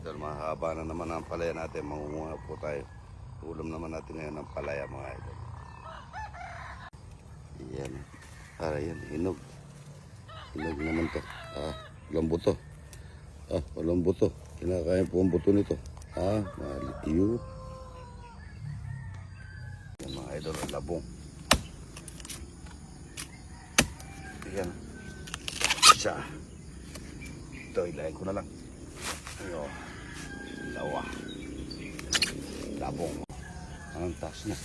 idol, mahaba na naman ang palaya natin. Mangunguha po tayo. Ulam naman natin ngayon ng palaya mga idol. Yan. Para yan, hinog. Hinog naman to. Walang buto. Walang buto. Kinakain po ang buto nito. Maliyo. Yan mga idol, ang labong. Yan. Isa. Ito, ilayin ko na lang. Ayo. Lawa. Labong. Ang taas na.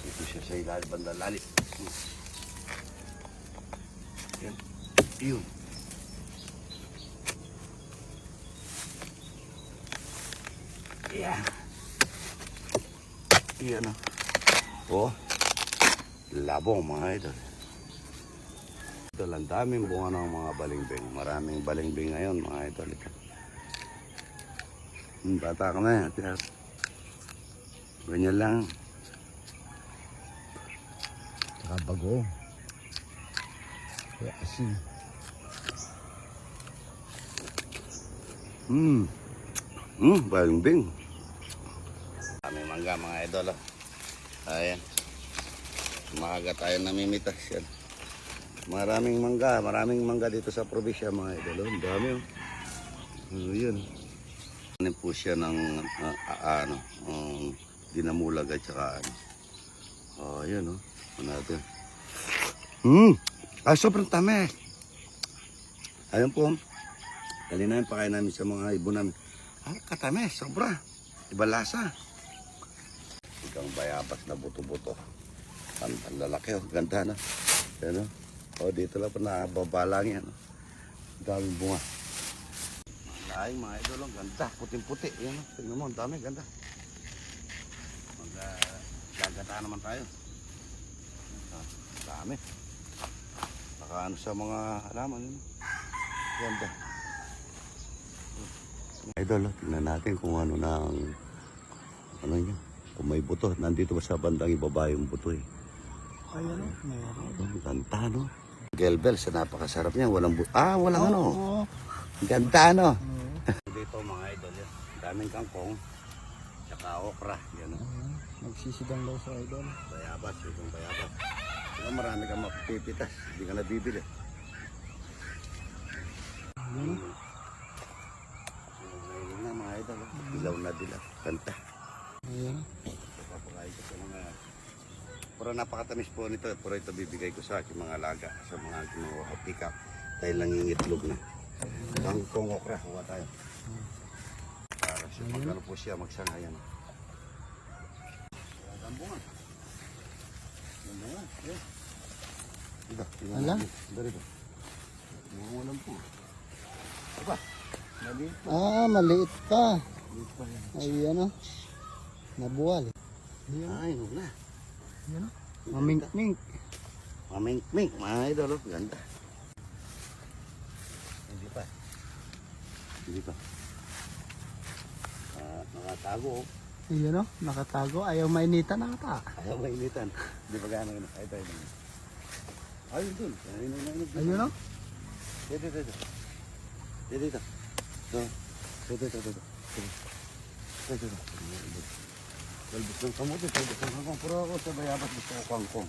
Ito siya sa ilalim, bandang lalim. Yan. Yun. Yan. Yan na. Labong mga idol. Ito lang, daming bunga ng mga balingbing. Maraming balingbing ngayon mga idol. Bata ka na yan. Ganyan lang. Saka bago. Kaya asin. Balingbing. Daming mangga mga idol. Ayan. Maaga tayo namimitas yan. Maraming mangga dito sa probinsya mga idol. Ang dami yun. Ano po siya ng dinamulag at saka yun ano natin. Sobrang tamis. Ayun po. Kanina yung pakain namin sa mga ibon namin. Katamis, sobra. Iba lasa. Igang bayabas na buto-buto. Ang lalaki ganda na. Yan dito lang pa nababalang yan. Daming bunga. Ay, mga idol, ang ganda. Puting-puti. Yan tingnan mo, ang dami, ganda. Gagata naman tayo. Dami. Nakaano sa mga halaman. Ganda. Idol, tingnan natin kung ano na yun. Kung may buto. Nandito ba sa bandang ibaba yung buto eh. Ayan meron. Ganda Gelbel, sa napakasarap niya. Walang walang Ganda Dito mga idol yan. Daming kangkong. Tsaka okra. Yan Nagsisidang daw sa idol. Bayabas, itong bayabas. Kaya marami kang mapipitas. Hindi ka nabibili. Ayun na mga idol. Dilaw na dilaw. Kanta. Ayan. Papakain ko sa mga... Pero napakatamis po nito. Pero ito bibigay ko sa aking mga alaga. Sa mga pick up. Dahil nangingitlog na. Kangkong okra. Huwa tayo. Para siya. Magkano po siya magsangayan. Gambungan. Gambungan. Dito. Alam? Dito. Nangungulam po. Aba. Maliit po. Maliit pa. Maliit pa yan. Ayan nabuwal. Ay, na. Ayan mamink-mink. Mamink-mink. Mga idol. Ganda. Hindi pa. Nakatago. Ayan nakatago. Ayaw mainitan ata. Ayaw mainitan. Hindi pa gano'n. Ayun dun. Ayun Dito. Dito. Talbos ng kamote. Talbos ng kangkong. Pero ako sa bayabas gusto ko kangkong.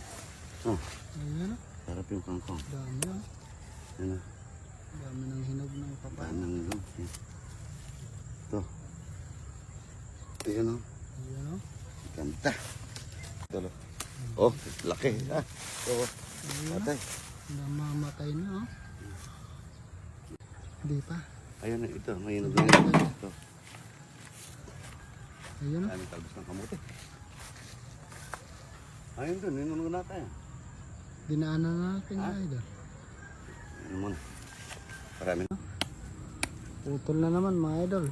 Ayan Sarap yung kangkong. Dami Yan Dami ng hinog ng papaya. Ito. Ayan Ayan Ganda. Ito. Laki. Patay. Namamatay na Hindi pa. Ayun na ito. May hinog na ito. Ayan Ano talbos ng kamote. Ayun doon. Ninunog na tayo. Dinaanan natin idol. Ano muna. Marami na. Putol na naman mga idol.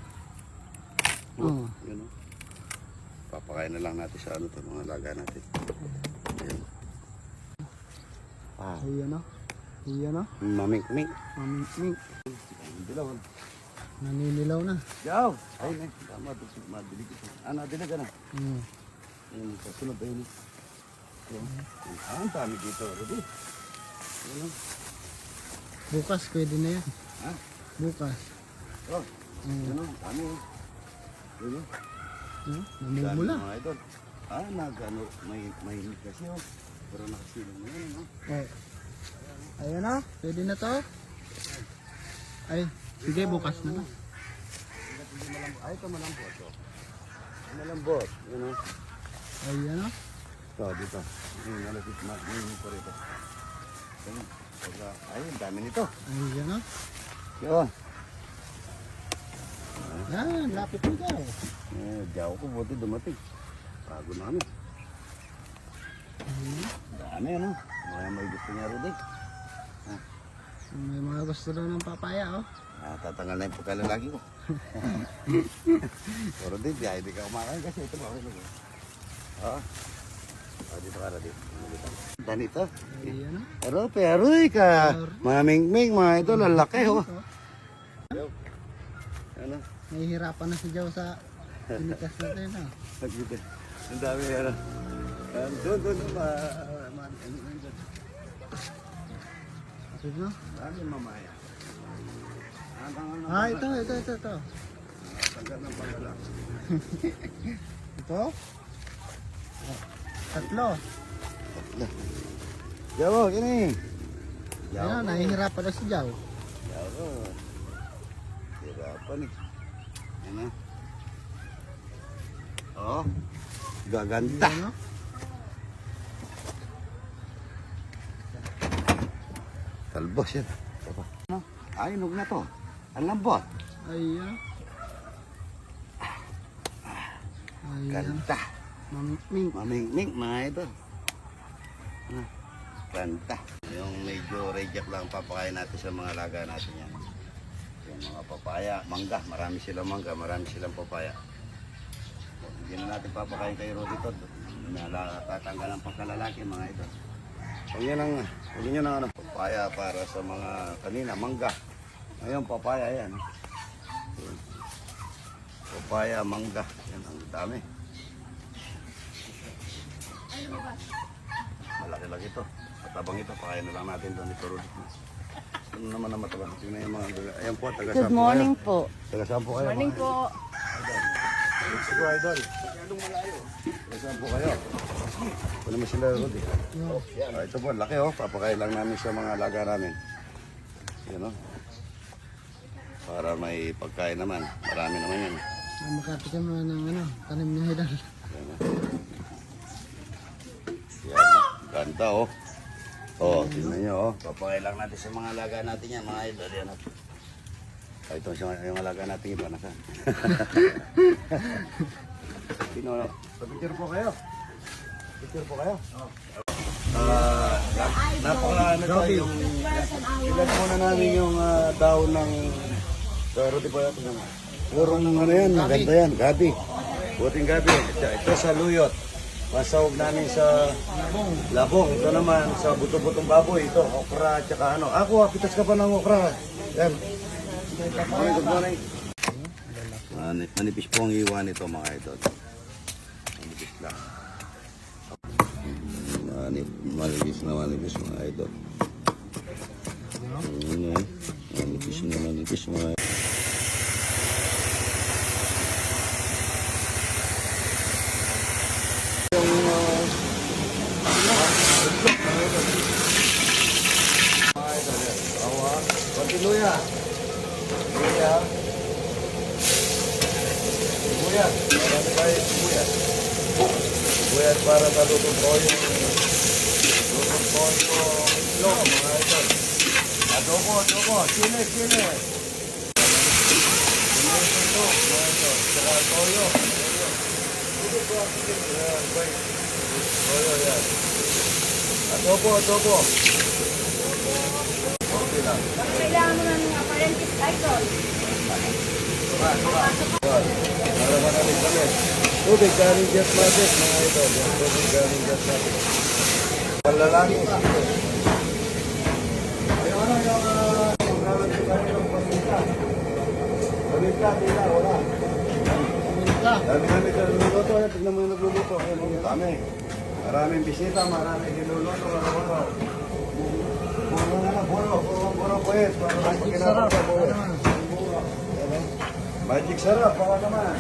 Yun Papakain na lang natin sa mga alaga natin. Ayan. Ayan Mamink-mink. mamink-mink. Dilaw. Naninilaw na. Yaw! Ayun Tama. Madilig ito. Nadilig ka na. Ayun. Kasunod ayun. Ang dami dito. Rudy. Bukas pwede na yan. Ha? Bukas. Ano? Yun, Namumula. Dami, mga idol. Nagano, may kasi oh. Pero nakasilong na yun, no? Eh. Ayan na. Pwede na to. Ay, sige bukas na. Ay, ito malambot. Oh. Malambot. Yun, oh. Ayan na. Ito, dito. Yung malapit na. Yung ko rito. Ayun, dami nito. Ayan na. Yun. Yan, lapit na daw. Diyaw ko, buti dumating. Bago namin. Dami, ano? May gusto niya rin din. May mga gusto daw ng papaya, oh. Tatanggal na yung pagkalalagi ko. Pero din, hindi ka kumakain kasi ito ba? Oo. Dito ka na dito. Danito. Ayan na. Pero ka. Maming-ming, mga ito, lalaki, oh. Ano? Nahihirapan na si Jow sa pinitas natin, oh. Nagkita. Ang dami, ano. Doon, Sige na. Dami mamaya. Ito. Tanggal ng pagkala. Ito? Tatlo. Jawo, gini. Ayan, nahihirapan na si Jow. Jawo. Hirapan eh. Ano? Oh. Gaganda. Ayan, oh. Talbos yan. Ay, huwag na to. Ang lambot. Ayan. Ayan. Ganda. Maming. Maming-ming, mga ito. Ganda. Yung medyo reject lang papakain natin sa mga alaga natin yan. Yung mga papaya, mangga. Marami silang mangga, marami silang papaya. Hindi na natin papakain kay Rodito. Tatanggal ang pagkalalaki, mga ito. Huwag nyo ng ano, papaya para sa mga kanina, mangga. Ngayon, papaya yan. Papaya, mangga. Yan, ang dami. Malaki-laki ito. Matabang ito, pakain na lang natin doon ito, Rodito. Ano naman na matabang? Tingnan yung mga, ayan po, taga-sampo Good morning po. Taga-sampo kayo. Morning mga po. Let's go, idol. Taga-sampo kayo. Ito naman sila, Rodito. Ito po, laki oh. Papakain lang namin sa mga alaga namin. Yan oh. Para may pagkain naman. Marami naman yan. Makatikim na ng ano, tanim ni Idol. Yan oh. Yan oh. Ganda oh. Oh, tingnan nyo oh. Papakain lang natin sa mga alaga natin yan, mga idol. Yan oh. Ito yung alaga natin iba. Nasaan? Pino, picture po kayo. Picture po kayo. Napaka yung ilan muna namin yung daon ng roti po yan. Purong ano yan, maganda yan, gabi. Buting gabi. Ito sa luyot. Pasawag namin sa labong. Ito naman sa buto-butong baboy. Ito, okra, tsaka ano. Ako, pitas ka pa ng okra. Yan. Good morning. Manipis po ang iwan nito, mga idol. Manipis lang. Manipis mga idol. Manipis mga idol. Luya. Marami tayo sibuyas. Sibuyas para sa lutong toyo. Lutong toyo itlog, mga idol. Adobo, chile. Chile itlog, mga idol. Saka toyo. Toyo yan. Adobo. Okay lang. Kailangan mo ng apprentice idol. Para maraming kami. Tubig galing jet magic, mga idol. Yung tubig galing jet magic. Palalaki. Yung pamilya, wala. Dami ka nagluluto. Tignan mo yung nagluluto. Dami. Maraming bisita, maraming niluluto. Puro puwet. Magic sarap. Magic sarap, baka naman.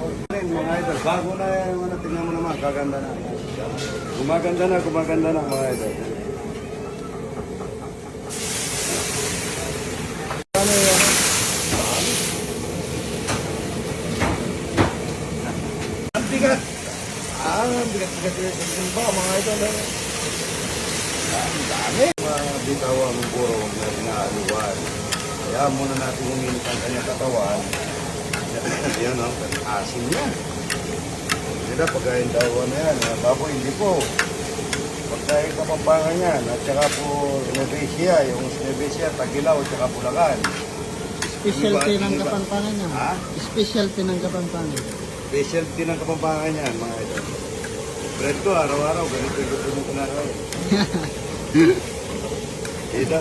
Mga idol, bago na yung ano, tingnan mo naman, kaganda na. Gumaganda na mga idol. Ano yun? Ang bigat! Ang bigat yung ba, mga idol. Ang dami. Bitawa mo puro, huwag na pinaaluan. Kaya muna natin uminit ang kanyang katawan. Yan o, asin niya. Sila pagkain dawan na yan. Baboy, hindi po. Pagkain Kapampangan yan. At saka po Sinebesia, yung Sinebesia, Tagilaw, at saka Bulacan. Specialty ng Iba. Kapampangan yan. Ha? Specialty ng Kapampangan. Specialty ng Kapampangan yan, mga idol. Bread ko, araw-araw, ganito yung gusto mong kinakain. Ito,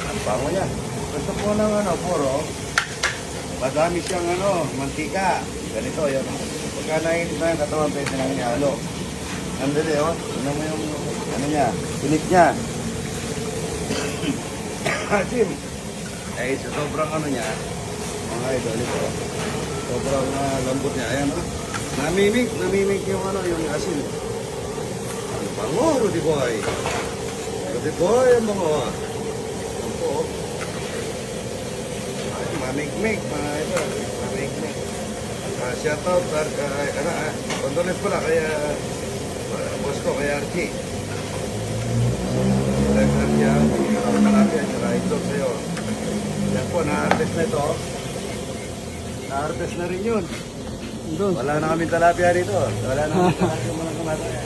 ang bango niya. Gusto po ng ano, puro, madami siyang ano, mantika. Ganito, yan. Pagka nainit na yung katawan, pwede nang ihalo. Nandali, oh. Ano mo yung, ano niya, pilit niya. Asim. Eh, sa sobrang ano niya, mga idol, ito. Sobrang lambot niya. Ayan, oh. Namimik yung ano, yung asin. Ang bango, Rudy Boy. Rudy Boy, ang bango. Ang po. Ay, mamik-mik, mga idol. Mamik-mik. Shout out, condolence pala kaya boss ko, kaya Archie. Like Archie, ang malapit, saka ito sa'yo. Yan po, na-harvest na ito. Na-harvest na rin yun. Doon. Wala na kaming talapia rito. Wala na kaming talapia mga kamataya.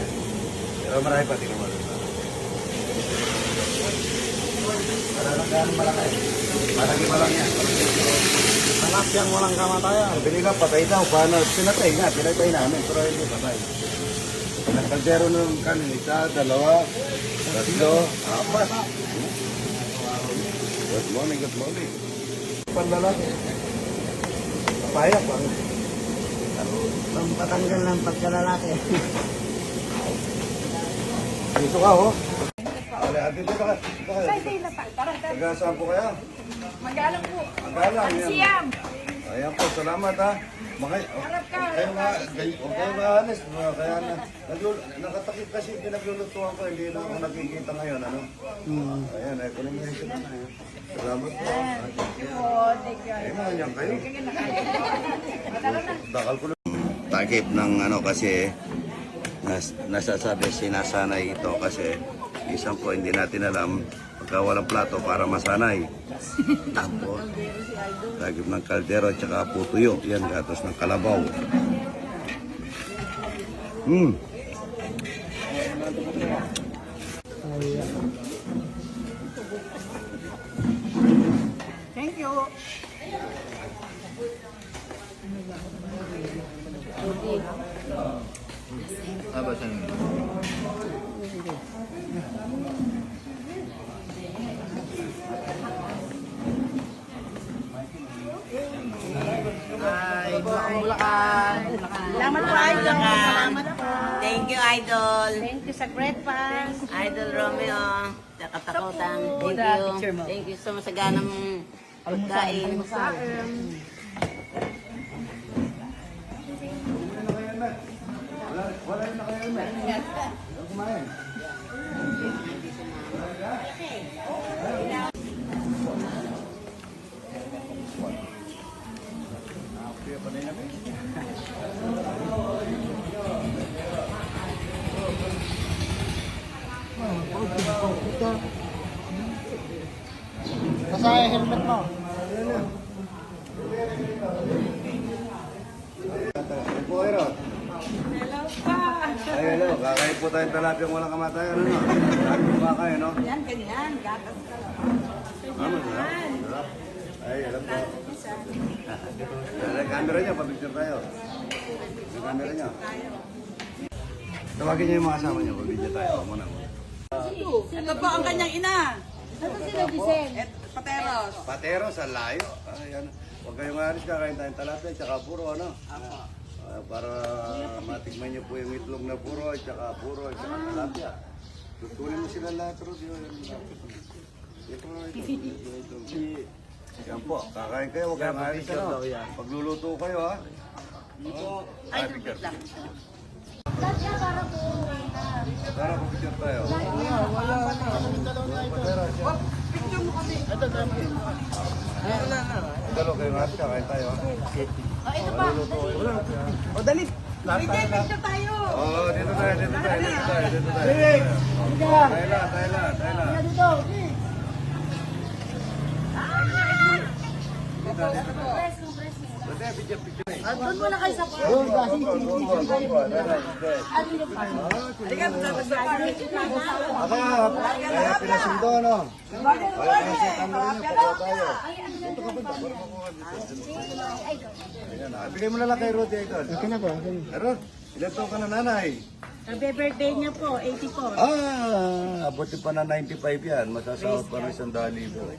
Pero marami pa, tingnan mo. Wala lang gano'ng malaki. Malaki pa lang yan. Talakyang walang kamatayan. Sabi nila, patay daw. Paano? Pinatay nga. Pinatay namin. Pero hindi patay. Nagkaldero ng kanin. Isa, dalawa, tatlo, apat. Good morning, good morning. Panlalaki. Papaya pa. Pampatanggal ng pagkalalaki. Dito ka, oh. Dito ka. Pwede na pa. Tara, tara. Taga-saan po kayo? Magalang po. Magalang, yan. Siyam. Ayan po, salamat ha. Harap ka. Huwag kayo maalis. Kaya nakatakip kasi pinaglulutuan ko. Hindi na ako nakikita ngayon. Ano? Ayan, kunin niya sila na. Salamat po. Ay, mga niyan kayo. Dakal ko lang. Takip ng ano kasi nasasabi sinasanay ito kasi isang po hindi natin alam pagka walang plato para masanay. Tapos takip ng kaldero at saka putuyo. Yan, gatos ng kalabaw. Thank you. Salamat po, Idol. Salamat po. Thank you, Idol. Thank you sa breakfast. Idol Romeo. Nakatakutan. Thank you. Thank you sa masaganang pagkain. Wala na kayo na. Kumain. Masaya helmet mo. Hello pa. Ay, hello. Kakain po tayong talapiyang walang kamatayan. Ano? Lagi ba kayo, no? Yan, ganyan. Gatas ka lang. Tama na. Ay, alam po. Yung camera niyo, pabicture tayo. Yung camera niyo. Tawagin niyo yung mga kasama niyo, pabicture tayo. Muna. Ito po ang kanyang ina. Ano sila, Giselle? Pateros. Patero sa layo. Ayan. Huwag kayong aris, kakain tayong talapia, tsaka puro, ano? Para matikman niyo po yung itlog na puro, tsaka talapia. Tutunin mo sila lahat, Rod. Ito. Yan po, kakain kayo, huwag kayong alis daw. Pagluluto kayo ha. Ay, picture. Tara, picture tayo. Dalo kayo nga, kakain tayo ha. Ito pa. O, dali. Picture tayo. Oo, dito tayo. Thailand. Doon muna kayo sa farm. Doon, kasi. Kaya pinasundo, no? Bigay mo na lang kay Rudy ito. Okay na po, okay na. Rod, ilan taon ka na nanay? Birthday niya po, 84. Abuti pa na 95 yan. Masasahod pa ng 100,000.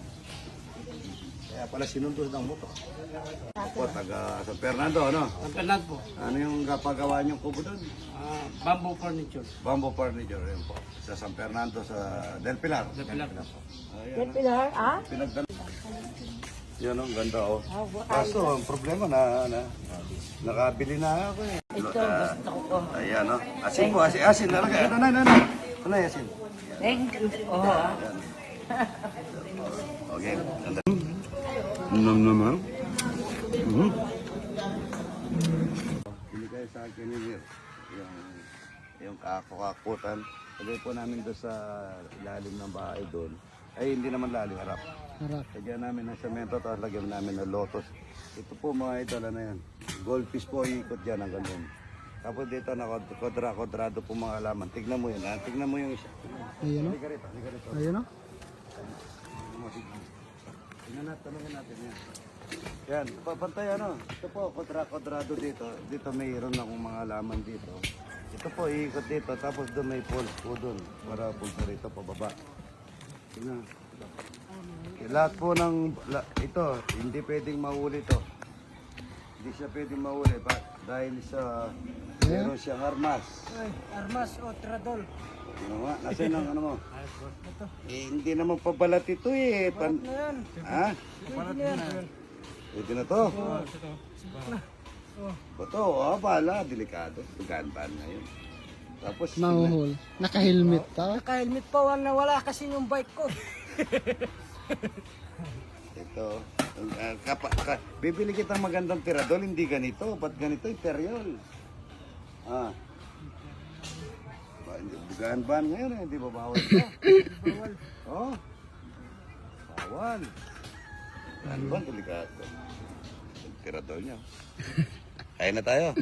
Kaya pala sinundos ng moto. Po, taga San Fernando, ano? Ang kalag po. Ano yung kapagawa niyong kubo doon? Bamboo furniture. Bamboo Furniture, yun po. Sa San Fernando, sa Del Pilar. Del Pilar. Get Pilar, ah? Pinagdala. Yan ang ganda, oh. Kaso, ang problema nakabili na ako eh. Ito, gusto ko po. Ayan, oh. Asin po, asin. Nalagay. Ano, Ano yung asin? Thank you. Oo. Okay. Ganda. Naman. Hindi kayo sa akin yung kakutan. Lagay po namin doon sa ilalim ng bahay doon. Ay, hindi naman lalim, harap. Harap. Lagyan namin ng semento, tapos lagyan namin ng lotus. Ito po mga idol, ano yan? Goldfish po, ikot dyan hanggang doon. Tapos dito na kwadrado po mga alaman. Tignan mo yun, ha? Tignan mo yung isa. Ayun o. Halika rito. Ayun o. Tanungin natin yan. Yan, pantay ano. Ito po, kwadrado dito. Dito mayroon akong mga alaman dito. Ito po, iikot dito. Tapos doon may pulse po doon. Para pulse rito, pababa. Tingnan. Lahat po ng, ito, hindi pwedeng mahuli to. Hindi siya pwedeng mahuli dahil sa, meron siyang armas. Ay, armas o tradol. Ano nga? Nasaan ang ano mo? Hindi naman pabalat ito eh. Yan. Ha? Pwede na to. Bato, bala, delikado. Tugan-ban na yun. Tapos, Mahuhul. Naka-helmet pa. Naka-helmet pa, wala kasi yung bike ko. ito. Bibili kitang magandang tiradol, hindi ganito. Ba't ganito yung periol? Tugan-ban ngayon eh. Hindi ba bawal ito? Bawal. Oh. Bawal. Tugan-ban, delikado. Yung tiradol niya. Kaya na tayo.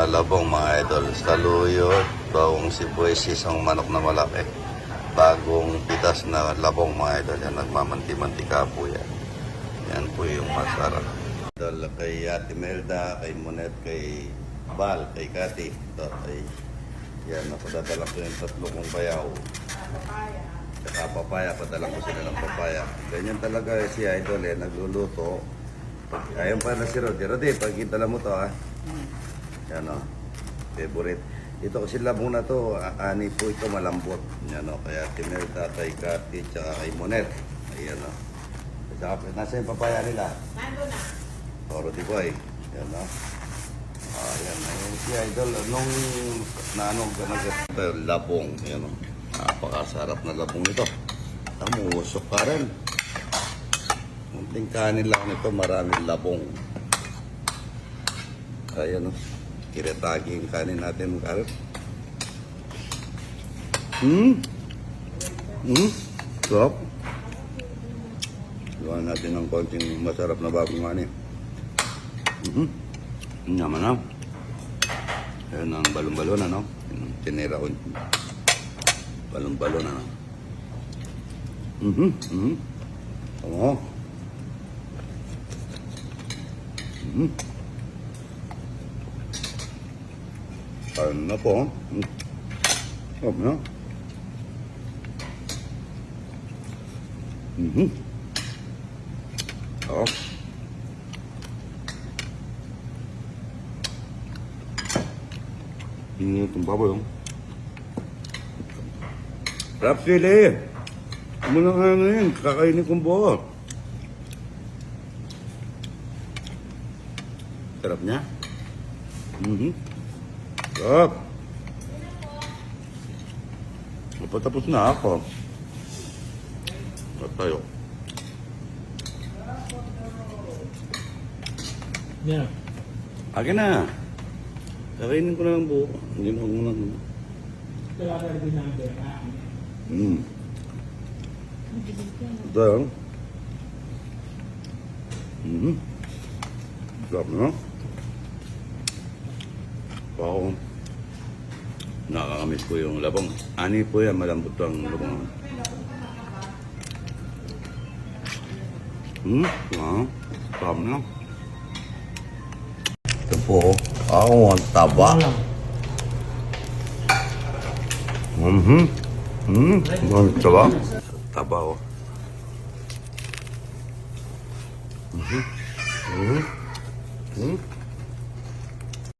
Labong mga idol, saluyot, bawang sibuyas, isang manok na malaki. Bagong pitas na labong mga idol, yan, nagmamanti-mantika po yan. Yan po yung masarap. Idol, kay Ate Melda, kay Monet, kay Bal, kay Kati. Ito, yan, napadadala ko yung 3 kong bayaw. Saka papaya, padala ko sila ng papaya. Ganyan talaga si Idol nagluluto. Ayun pa na si Rodi. Rodi, pagkintala mo to ha. Yan o, favorite. Ito kasi labong na to, ani po ito malambot. Yan o, kaya Timelda, kay Kati, tsaka kay Monet. Ayan o. Saka, nasa yung papaya nila? Nandun na. Toro di boy. Yan o. Ayan, ayun si Idol. Nung naanong ito, labong. Yan o. Napakasarap na labong ito. Tamusok ka rin. Munting kanin lang nito, maraming labong. Ayan o. Kiretagi yung kanin natin ng karot. Sarap. Gawa natin ng konting masarap na bagong kanin. Naman na. Ayan ang balon-balon ano. Tinira ko. Balon-balon ano. Oo. Kain na po. Sarap na. Itong baboy, oh. Sarap sili. Muna nga ano yun, kakainin kong buo. Sarap niya. Sarap. Napatapos na ako. At tayo. Yeah. Akin na. Kakainin ko na ng buo. Hindi na ako muna. Ito yun. Sarap na. Wow. Nakakamiss po yung labong. Ani po yan, malambot ang labong. Wow. Sarap na. Ito po, ang taba. Ang taba. Taba, oh.